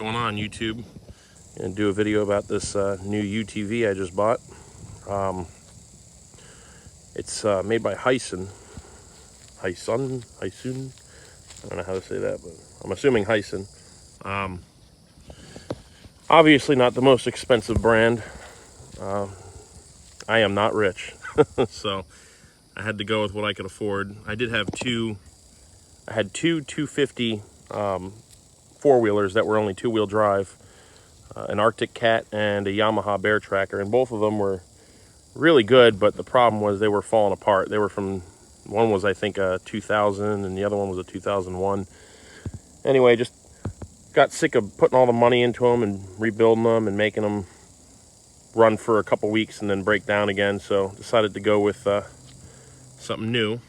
going on, YouTube? I'm gonna do a video about this new UTV I just bought. It's made by Hisun. Hisun? I don't know how to say that, but I'm assuming Hisun. Obviously not the most expensive brand. I am not rich, so I had to go with what I could afford. I had two 250 four-wheelers that were only two-wheel drive, an Arctic Cat and a Yamaha Bear Tracker, and both of them were really good, but the problem was they were falling apart. They were from, one was I think a 2000 and the other one was a 2001. Anyway, just got sick of putting all the money into them and rebuilding them and making them run for a couple weeks and then break down again, so decided to go with something new.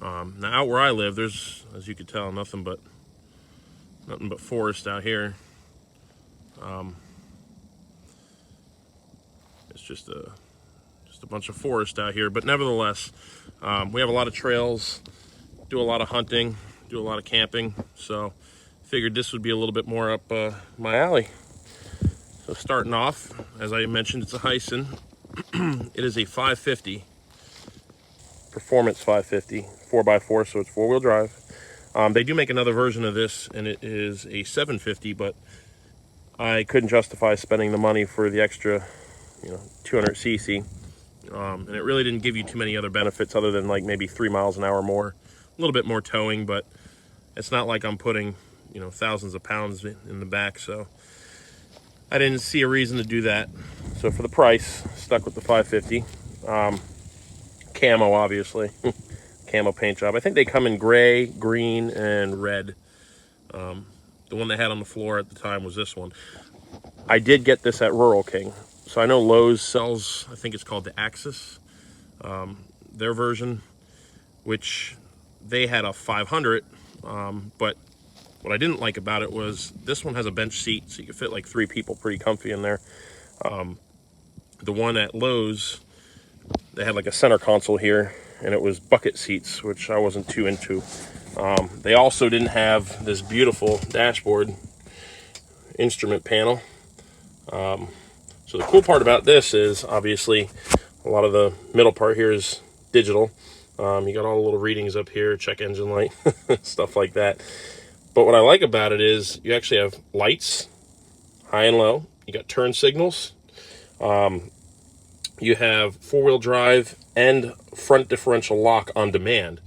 Now out where I live, there's, as you can tell, nothing but forest out here. It's just a bunch of forest out here, but nevertheless, we have a lot of trails, do a lot of hunting, do a lot of camping, so figured this would be a little bit more up my alley. So starting off, as I mentioned, it's a Hisun. It is a 550, Performance 550, 4x4, so it's four-wheel drive. They do make another version of this, and it is a 750, but I couldn't justify spending the money for the extra, 200cc. And it really didn't give you too many other benefits other than like maybe 3 miles an hour more, a little bit more towing, but it's not like I'm putting, thousands of pounds in the back, so I didn't see a reason to do that. So for the price, stuck with the 550. Camo, obviously. Camo paint job. I think they come in gray, green, and red. The one they had on the floor at the time was this one. I did get this at Rural King. So I know Lowe's sells, I think it's called the Axis, their version, which they had a 500, but what I didn't like about it was this one has a bench seat, so you can fit like 3 people pretty comfy in there. The one at Lowe's, they had like a center console here, and it was bucket seats, which I wasn't too into. They also didn't have this beautiful dashboard instrument panel. So the cool part about this is, obviously, a lot of the middle part here is digital. You got all the little readings up here, check engine light, stuff like that. But what I like about it is you actually have lights, high and low. You got turn signals. You have four-wheel drive and front differential lock on demand.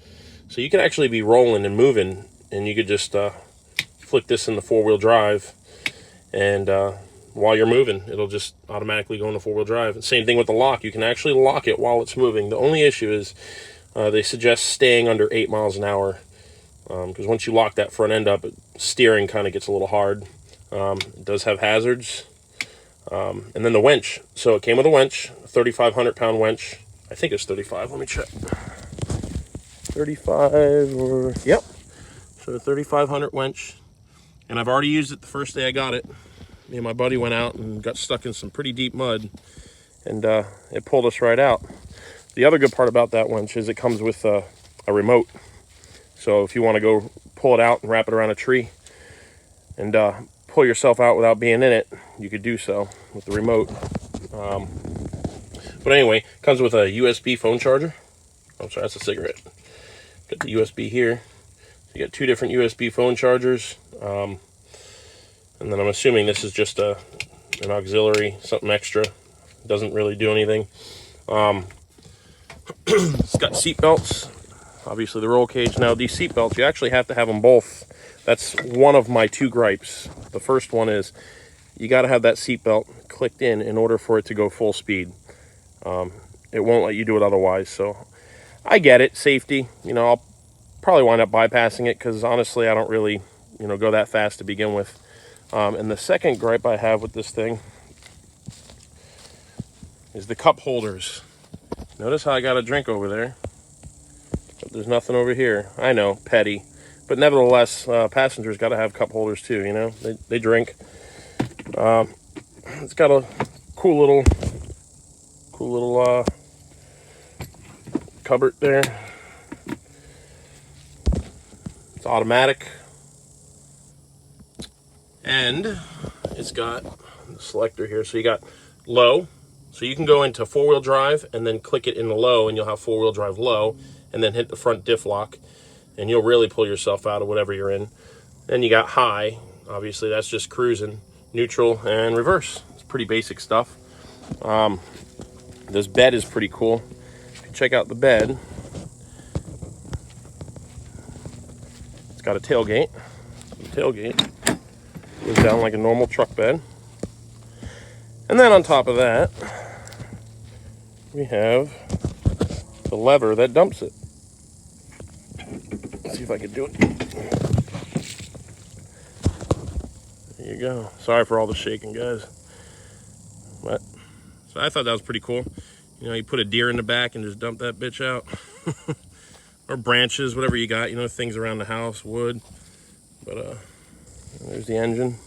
So you can actually be rolling and moving, and you could just flick this in the four-wheel drive, and while you're moving, it'll just automatically go into four-wheel drive. And same thing with the lock. You can actually lock it while it's moving. The only issue is they suggest staying under 8 miles an hour, because once you lock that front end up, steering kind of gets a little hard. It does have hazards. And then the winch. So it came with a winch, a 3,500 pound winch. I think it's 35. Let me check. 35 or, yep. So a 3,500 winch. And I've already used it the first day I got it. Me and my buddy went out and got stuck in some pretty deep mud, and it pulled us right out. The other good part about that winch is it comes with a remote. So if you want to go pull it out and wrap it around a tree and pull yourself out without being in it, you could do so with the remote. But anyway, it comes with a USB phone charger. Oh, sorry, that's a cigarette. Got the USB here. So you got 2 different USB phone chargers. And then I'm assuming this is just an auxiliary, something extra. Doesn't really do anything. It's got seat belts. Obviously the roll cage. Now these seat belts, you actually have to have them both. That's one of my 2 gripes. The first one is you got to have that seat belt clicked in order for it to go full speed. It won't let you do it otherwise. So I get it, safety. I'll probably wind up bypassing it because honestly I don't really, go that fast to begin with. And the second gripe I have with this thing is the cup holders. Notice how I got a drink over there, but there's nothing over here. I know, petty, but nevertheless, passengers got to have cup holders too. They drink. It's got a cool little cupboard there. It's automatic. And it's got the selector here. So you got low. So you can go into four-wheel drive and then click it in the low, and you'll have four-wheel drive low, and then hit the front diff lock, and you'll really pull yourself out of whatever you're in. Then you got high. Obviously, that's just cruising. Neutral and reverse. It's pretty basic stuff. This bed is pretty cool. If you check out the bed, it's got a tailgate. The tailgate goes down like a normal truck bed. And then on top of that, we have the lever that dumps it. Let's see if I can do it. There you go. Sorry for all the shaking, guys. But so I thought that was pretty cool. You know, you put a deer in the back and just dump that bitch out. Or branches, whatever you got, you know, things around the house, wood. But there's the engine.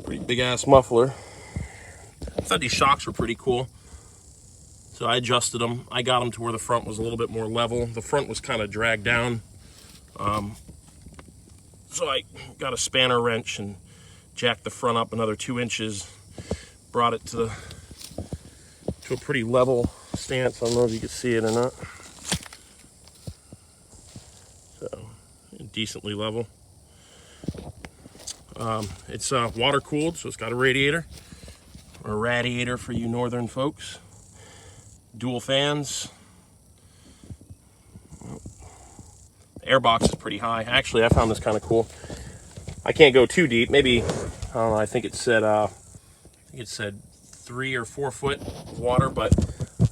Pretty big ass muffler. I thought these shocks were pretty cool. So I adjusted them. I got them to where the front was a little bit more level. The front was kind of dragged down. So I got a spanner wrench and jacked the front up another 2 inches. Brought it to a pretty level stance. I don't know if you can see it or not. So decently level. It's water cooled, so it's got a radiator, or a radiator for you northern folks. Dual fans. The airbox is pretty high. Actually, I found this kind of cool. I can't go too deep. Maybe, I don't know, I think it said 3 or 4 foot of water, but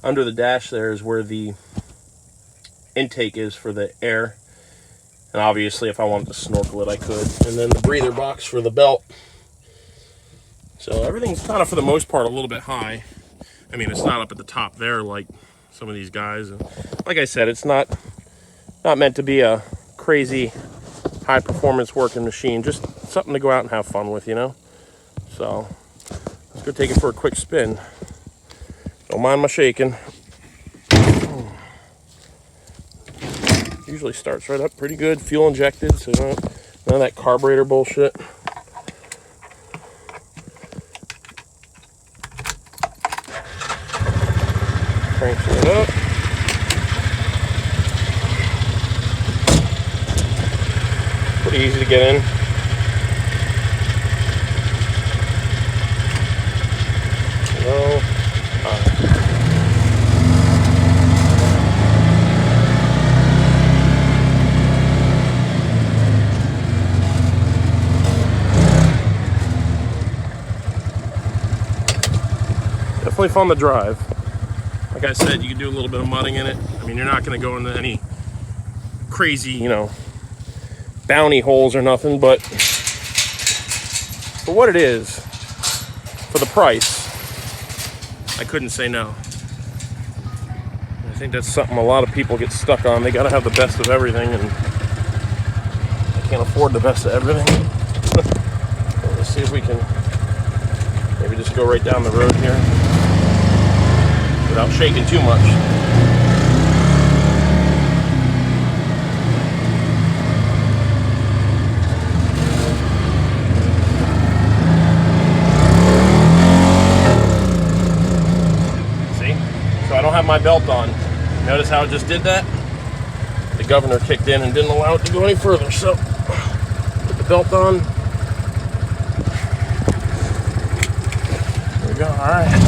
under the dash there is where the intake is for the air. And obviously, if I wanted to snorkel it, I could. And then the breather box for the belt. So everything's kind of, for the most part, a little bit high. I mean, it's not up at the top there like some of these guys. Like I said, it's not meant to be a crazy high-performance working machine. Just something to go out and have fun with, you know? So let's go take it for a quick spin. Don't mind my shaking. Usually starts right up pretty good, fuel injected, so none of that carburetor bullshit. Cranks it up. Pretty easy to get in. No. Definitely fun to drive. Like I said, you can do a little bit of mudding in it. I mean, you're not going to go into any crazy, you know, bounty holes or nothing, but for what it is, for the price, I couldn't say no. I think that's something a lot of people get stuck on. They got to have the best of everything, and I can't afford the best of everything. So let's see if we can maybe just go right down the road here without shaking too much. See? So I don't have my belt on. Notice how it just did that? The governor kicked in and didn't allow it to go any further. So put the belt on. There we go. All right.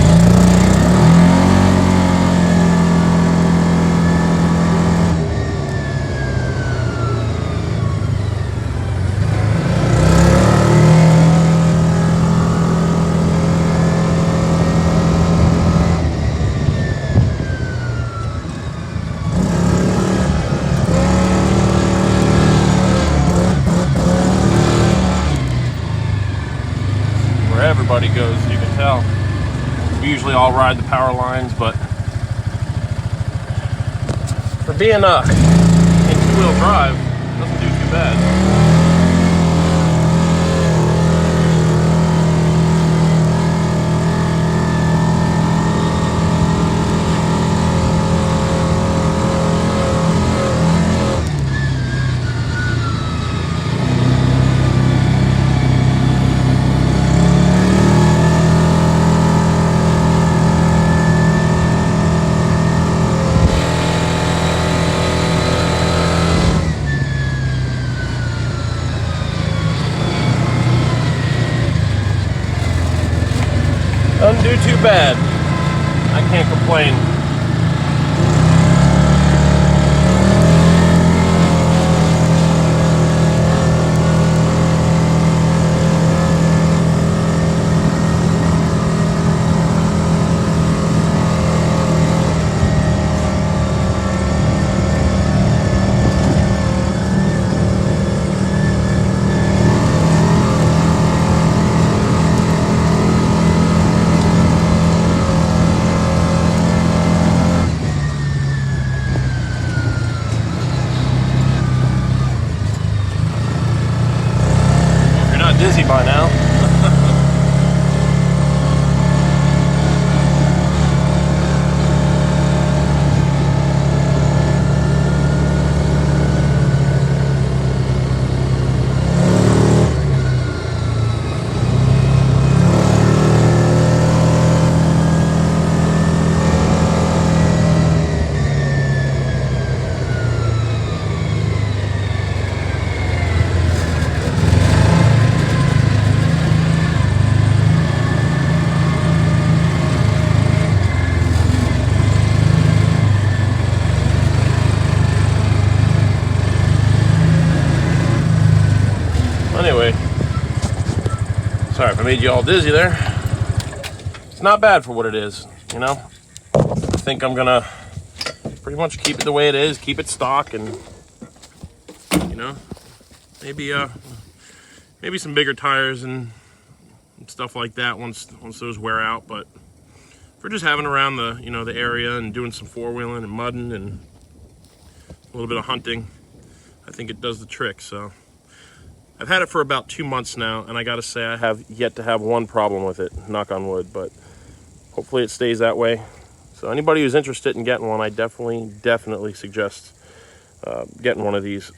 Everybody goes, you can tell. We usually all ride the power lines, but for being in two-wheel drive, it doesn't do too bad. too bad. I can't complain. Dizzy by now. Anyway, sorry if I made you all dizzy there. It's not bad for what it is, you know. I think I'm gonna pretty much keep it the way it is, keep it stock, and you know, maybe some bigger tires and stuff like that once those wear out. But for just having around the the area and doing some four-wheeling and mudding and a little bit of hunting, I think it does the trick. So I've had it for about 2 months now, and I gotta say I have yet to have one problem with it, knock on wood, but hopefully it stays that way. So anybody who's interested in getting one, I definitely suggest getting one of these,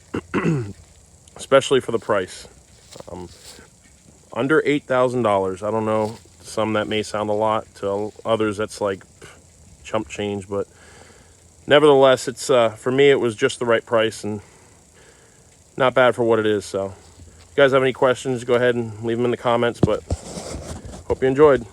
especially for the price. Under $8,000. I don't know, some that may sound a lot, to others that's like chump change, but nevertheless, it's for me it was just the right price and not bad for what it is. So if you guys have any questions, go ahead and leave them in the comments, but hope you enjoyed.